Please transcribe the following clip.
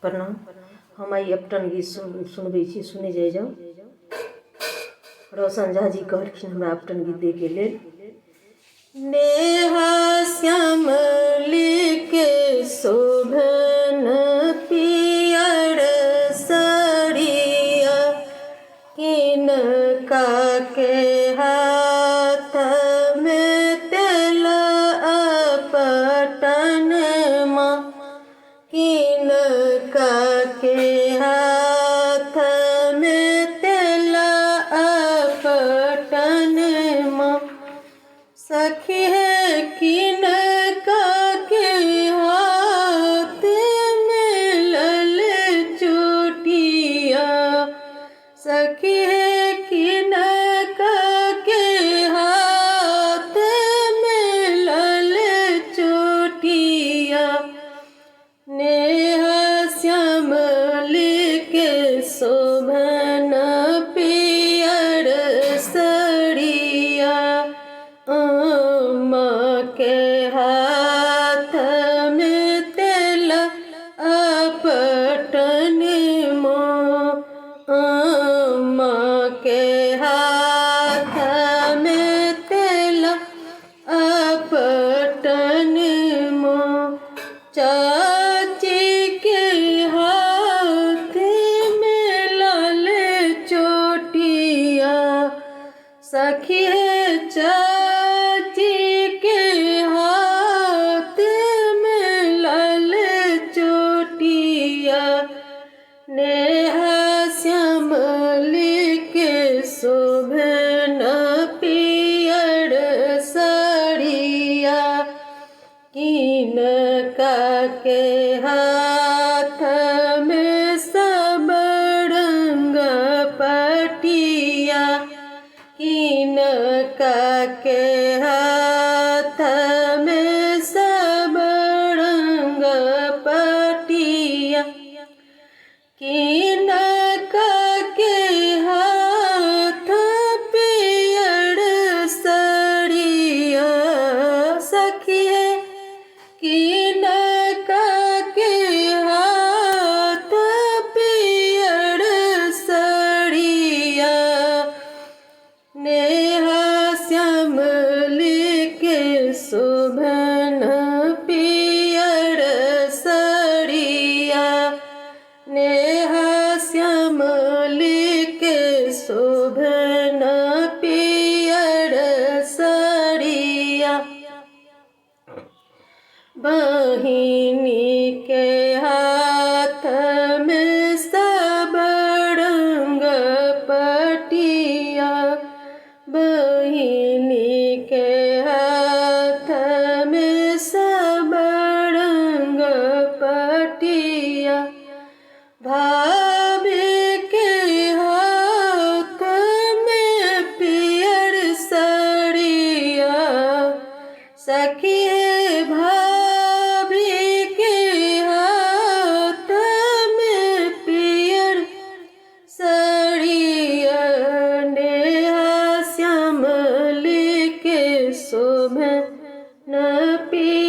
प्रणाम। हम आई अपटन गीत सुनबे छी, सुने जाइ जाओ। रोशन झा जी कहलखिन हमरा अपटन गीत दे के लेल। नेहा श्यामली के शोभन पियर सरिया किनका के हाथ में तेल अपटन माँ, किनका के हाथ में तेल अपटन माँ। सखी है किनका के हाथ में लल चोटिया, सखी है किनका के हाथ में लल चोटिया। नेहा श्यामली के शोभन पियर सरिया माँ के हाथ में तेल अपटन माँ, माँ के हाथ में तेल अपटन माँ। चाची के हाथ में लाल चोटिया, सखी है चाची के हाथ में लाल चोटिया। नेहा श्यामली के शोभन पियर सरिया किनका के हाथ में सब रंग पटिया, किनका के हाथ में सब रंग पटिया। किनका के हाथ पियर सरिया, सखी है किनका के हाथ पियर सरिया। नेहा श्यामली के शोभन पियर सरिया, नेहा श्यामली के शोभन पियर सरिया। बहिनी के हाथ में सब रंग पटिया, बहिनी के हाथ में सब रंग पटिया। भाभी के हाथ में पियर सरिया, सखी है भाभी के हाथ में पियर सरिया। नेहा श्यामली के शोभन पियर